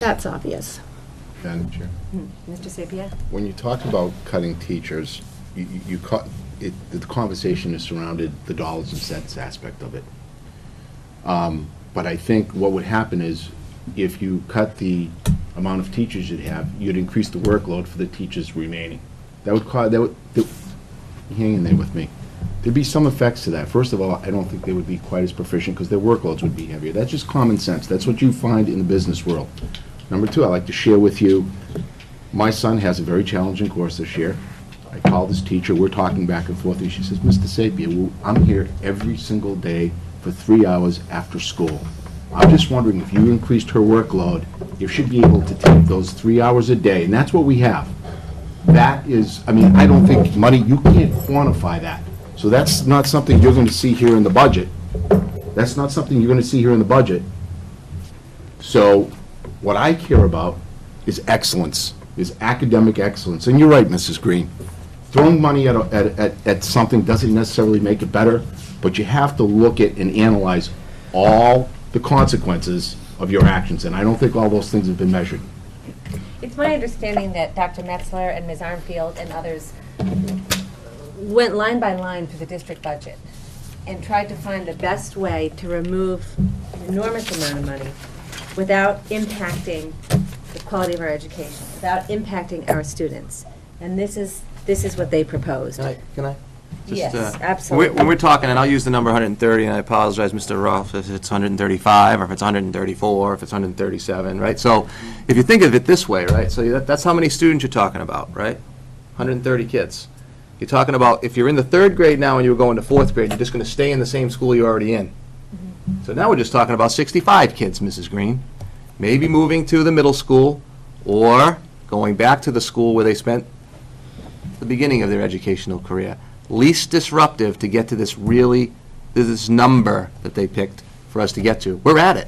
That's obvious. Madam Chair. Mr. Sapia? When you talk about cutting teachers, the conversation is surrounded the dollars and cents aspect of it. But I think what would happen is if you cut the amount of teachers you'd have, you'd increase the workload for the teachers remaining. Hang in there with me. There'd be some effects to that. First of all, I don't think they would be quite as proficient because their workloads would be heavier. That's just common sense. That's what you find in the business world. Number two, I'd like to share with you, my son has a very challenging course this year. I called his teacher, we're talking back and forth, and she says, Mr. Sapia, I'm here every single day for 3 hours after school. I'm just wondering if you increased her workload, if she'd be able to take those 3 hours a day, and that's what we have. That is, I mean, I don't think money, you can't quantify that. So that's not something you're going to see here in the budget. That's not something you're going to see here in the budget. So what I care about is excellence, is academic excellence. And you're right, Mrs. Green. Throwing money at something doesn't necessarily make it better, but you have to look at and analyze all the consequences of your actions, and I don't think all those things have been measured. It's my understanding that Dr. Metzler and Ms. Armfield and others went line by line through the district budget and tried to find the best way to remove an enormous amount of money without impacting the quality of our education, without impacting our students. And this is what they proposed. Can I? Yes, absolutely. When we're talking, and I'll use the number 130, and I apologize, Mr. Ruff, if it's 135, or if it's 134, or if it's 137, right? So if you think of it this way, right, so that's how many students you're talking about, right? 130 kids. You're talking about, if you're in the third grade now and you're going to fourth grade, you're just going to stay in the same school you're already in. So now we're just talking about 65 kids, Mrs. Green. Maybe moving to the middle school, or going back to the school where they spent the beginning of their educational career. Least disruptive to get to this number that they picked for us to get to. We're at it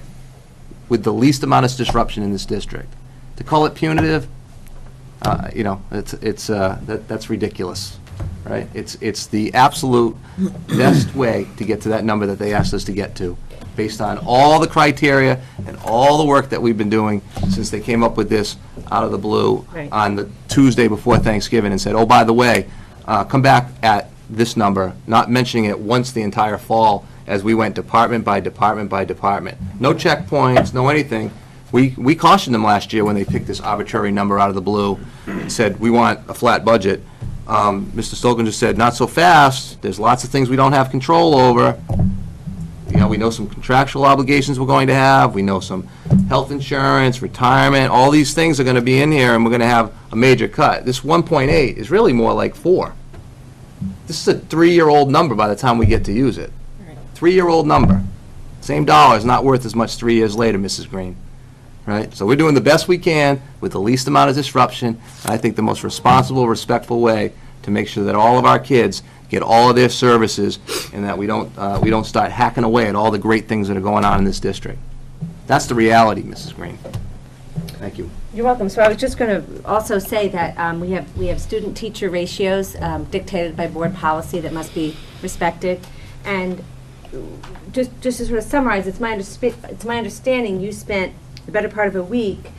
with the least amount of disruption in this district. To call it punitive, that's ridiculous, right? It's the absolute best way to get to that number that they asked us to get to, based on all the criteria and all the work that we've been doing since they came up with this out of the blue on the Tuesday before Thanksgiving and said, oh, by the way, come back at this number, not mentioning it once the entire fall as we went department by department by department. No checkpoints, no anything. We cautioned them last year when they picked this arbitrary number out of the blue and said, we want a flat budget. Mr. Stolken just said, not so fast. There's lots of things we don't have control over. You know, we know some contractual obligations we're going to have. We know some health insurance, retirement, all these things are going to be in here, and we're going to have a major cut. This 1.8 is really more like 4. This is a 3-year-old number by the time we get to use it. 3-year-old number. Same dollar is not worth as much 3 years later, Mrs. Green. Right? So we're doing the best we can with the least amount of disruption, and I think the most responsible, respectful way to make sure that all of our kids get all of their services and that we don't start hacking away at all the great things that are going on in this district. That's the reality, Mrs. Green. Thank you. You're welcome. So I was just going to also say that we have student-teacher ratios dictated by board policy that must be respected. And just to sort of summarize, it's my understanding you spent the better part of a week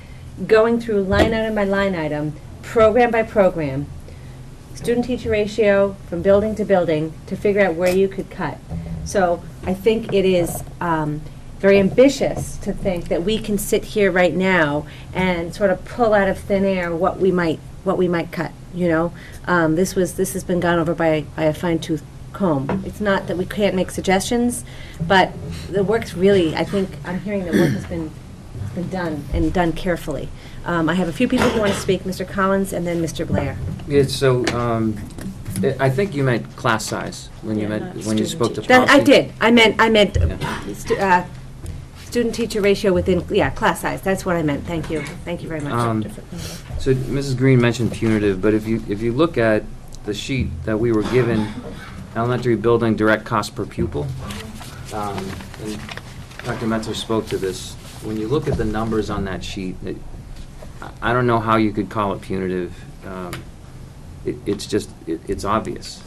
going through line item by line item, program by program, student-teacher ratio from building to building to figure out where you could cut. So I think it is very ambitious to think that we can sit here right now and sort of pull out of thin air what we might cut. You know, this has been gone over by a fine-tooth comb. It's not that we can't make suggestions, but the work's really, I think I'm hearing the work has been done and done carefully. I have a few people who want to speak, Mr. Collins and then Mr. Blair. Yeah, so I think you meant class size when you spoke to policy. I did. I meant student-teacher ratio within class size. That's what I meant. Thank you. Thank you very much. So Mrs. Green mentioned punitive, but if you look at the sheet that we were given, elementary building direct cost per pupil, and Dr. Metzler spoke to this. When you look at the numbers on that sheet, I don't know how you could call it punitive. It's obvious.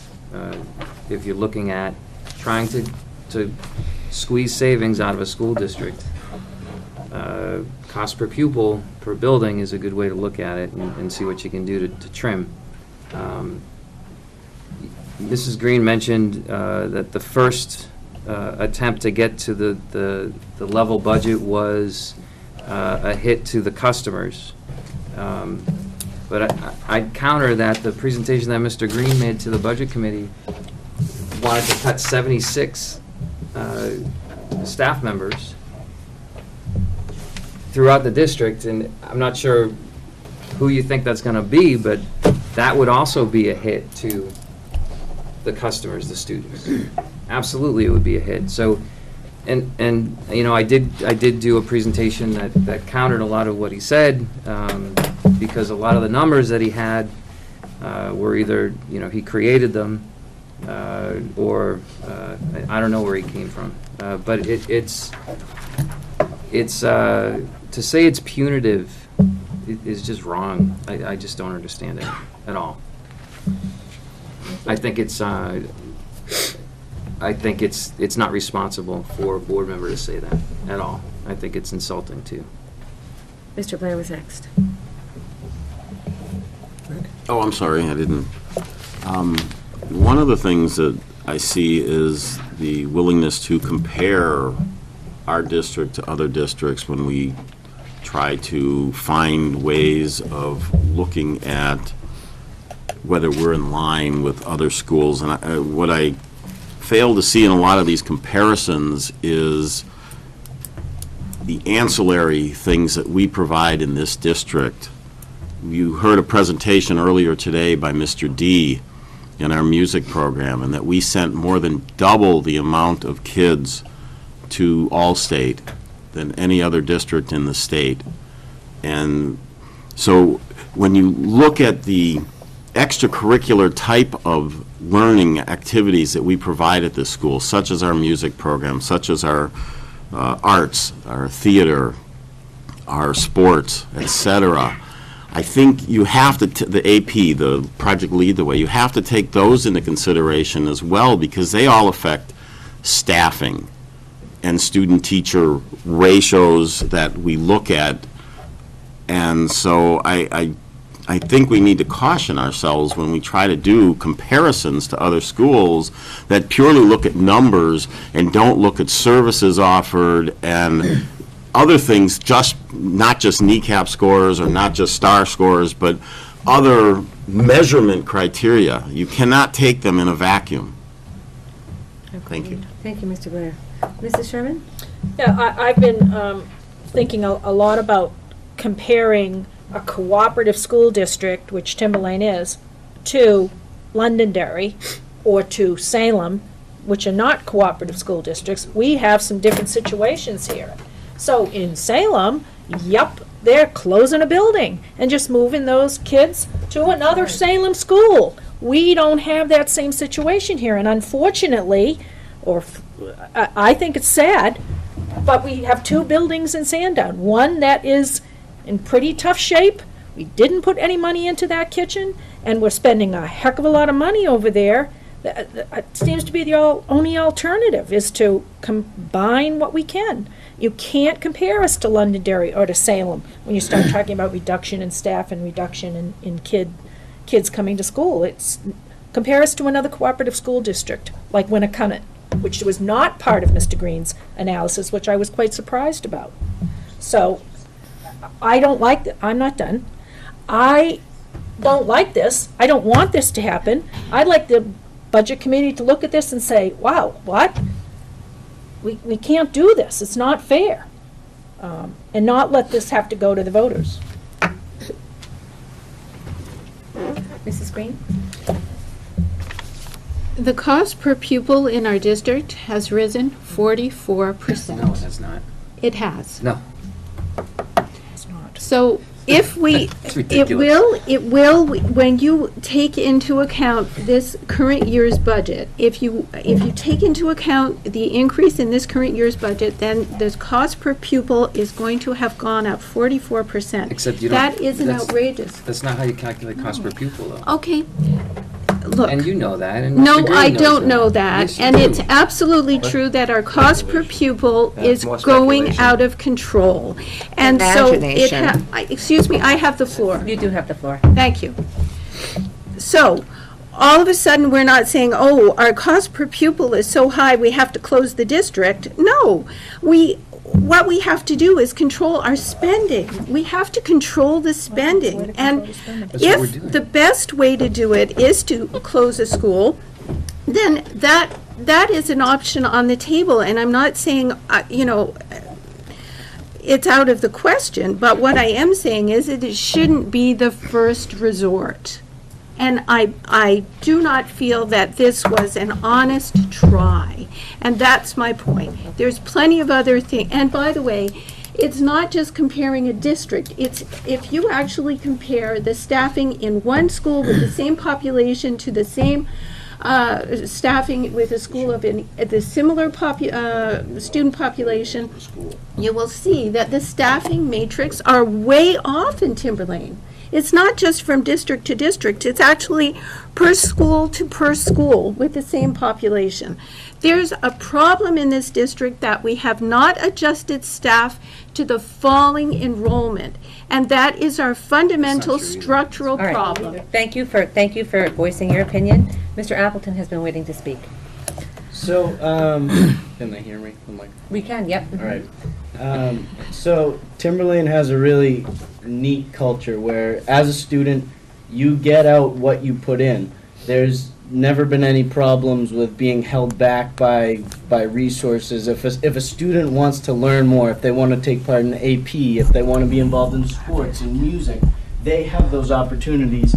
If you're looking at trying to squeeze savings out of a school district, cost per pupil per building is a good way to look at it and see what you can do to trim. Mrs. Green mentioned that the first attempt to get to the level budget was a hit to the customers. But I'd counter that the presentation that Mr. Green made to the Budget Committee wanted to cut 76 staff members throughout the district, and I'm not sure who you think that's going to be, but that would also be a hit to the customers, the students. Absolutely, it would be a hit. So, and you know, I did do a presentation that countered a lot of what he said, because a lot of the numbers that he had were either, you know, he created them, or I don't know where he came from. But it's to say it's punitive is just wrong. I just don't understand it at all. I think it's not responsible for a board member to say that at all. I think it's insulting too. Mr. Blair was next. Oh, I'm sorry, I didn't. One of the things that I see is the willingness to compare our district to other districts when we try to find ways of looking at whether we're in line with other schools. And what I fail to see in a lot of these comparisons is the ancillary things that we provide in this district. You heard a presentation earlier today by Mr. D in our music program, and that we sent more than double the amount of kids to Allstate than any other district in the state. And so when you look at the extracurricular type of learning activities that we provide at this school, such as our music program, such as our arts, our theater, our sports, etc., I think you have to, the AP, the Project Lead the Way, you have to take those into consideration as well, because they all affect staffing and student-teacher ratios that we look at. And so I think we need to caution ourselves when we try to do comparisons to other schools that purely look at numbers and don't look at services offered and other things, not just kneecap scores or not just STAR scores, but other measurement criteria. You cannot take them in a vacuum. Thank you. Thank you, Mr. Blair. Mrs. Sherman? Yeah, I've been thinking a lot about comparing a cooperative school district, which Timberlane is, to Londonderry or to Salem, which are not cooperative school districts. We have some different situations here. So in Salem, yep, they're closing a building and just moving those kids to another Salem school. We don't have that same situation here, and unfortunately, I think it's sad, but we have two buildings in Sandown. One that is in pretty tough shape. We didn't put any money into that kitchen, and we're spending a heck of a lot of money over there. It seems to be the only alternative is to combine what we can. You can't compare us to Londonderry or to Salem when you start talking about reduction in staff and reduction in kids coming to school. Compare us to another cooperative school district like Winnicott, which was not part of Mr. Green's analysis, which I was quite surprised about. So I don't like that. I'm not done. I don't like this. I don't want this to happen. I'd like the Budget Committee to look at this and say, wow, what? We can't do this. It's not fair. And not let this have to go to the voters. Mrs. Green? The cost per pupil in our district has risen 44%. No, it has not. It has. No. It's not. So if we, It's it ridiculous. will, when you take into account this current year's budget, if you take into account the increase in this current year's budget, then the cost per pupil is going to have gone up 44%. Except you don't. That isn't that's- outrageous. That's not how you calculate cost per pupil, though. Okay, look. And you know that, and No, Mr. Green I knows don't that. know that, Yes, you and do. it's absolutely true that our cost per pupil That's is more going speculation. out of control. And so Imagination. excuse me, I have the floor. You do have the floor. Thank you. So, all of a sudden, we're not saying, oh, our cost per pupil is so high, we have to close the district. No, what we have to do is control our spending. We have to control the spending. And if the best way to do it is to close a school, then that is an option on the table. And I'm not saying, it's out of the question, but what I am saying is that it shouldn't be the first resort. And I do not feel that this was an honest try. And that's my point. There's plenty of other things. And by the way, it's not just comparing a district. It's if you actually compare the staffing in one school with the same population to the same staffing with a school of the similar student population, you will see that the staffing matrix are way off in Timberlane. It's not just from district to district, it's actually per school to per school with the same population. There's a problem in this district that we have not adjusted staff to the falling enrollment, and that is our fundamental structural All right. problem. Thank you for voicing your opinion. Mr. Appleton has been waiting to speak. So, can they hear me? I'm like, We can, yep. all right. So Timberlane has a really neat culture where, as a student, you get out what you put in. There's never been any problems with being held back by resources. If a student wants to learn more, if they want to take part in AP, if they want to be involved in sports and music, they have those opportunities.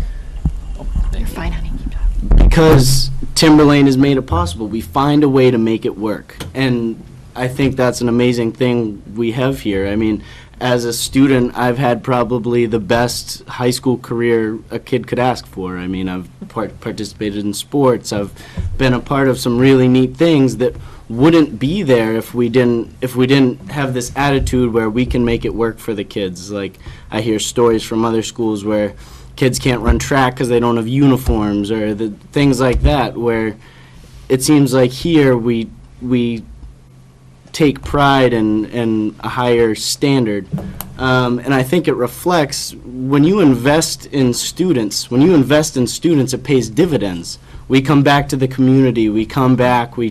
You're fine, honey. Keep talking. Because Timberlane has made it possible. We find a way to make it work. And I think that's an amazing thing we have here. I mean, as a student, I've had probably the best high school career a kid could ask for. I mean, I've participated in sports. I've been a part of some really neat things that wouldn't be there if we didn't have this attitude where we can make it work for the kids. Like, I hear stories from other schools where kids can't run track because they don't have uniforms, or the things like that, where it seems like here we take pride in a higher standard. And I think it reflects, when you invest in students, it pays dividends. We come back to the community, we come back, we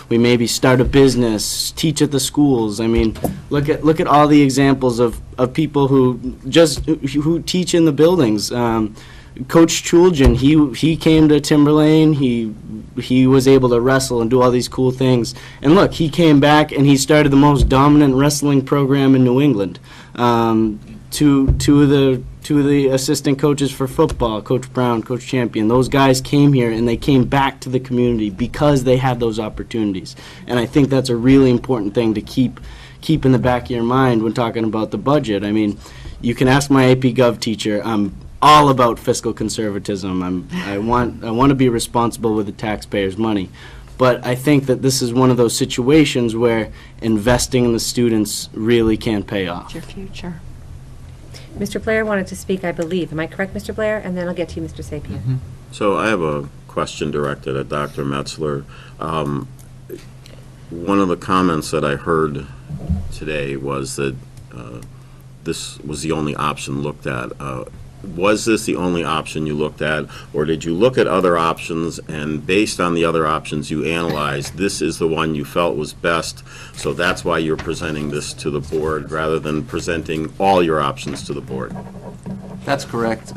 maybe start a business, teach at the schools. I mean, look at all the examples of people who teach in the buildings. Coach Chuljan, he came to Timberlane, he was able to wrestle and do all these cool things. And look, he came back and he started the most dominant wrestling program in New England. Two of the assistant coaches for football, Coach Brown, Coach Champion, those guys came here and they came back to the community because they had those opportunities. And I think that's a really important thing to keep in the back of your mind when talking about the budget. I mean, you can ask my AP Gov teacher. I'm all about fiscal conservatism. I want to be responsible with the taxpayers' money. But I think that this is one of those situations where investing in the students really can pay off. It's your future. Mr. Blair wanted to speak, I believe. Am I correct, Mr. Blair? And then I'll get to you, Mr. Sapien. So I have a question directed at Dr. Metzler. One of the comments that I heard today was that this was the only option looked at. Was this the only option you looked at, or did you look at other options, and based on the other options you analyzed, this is the one you felt was best, so that's why you're presenting this to the board rather than presenting all your options to the board? That's correct.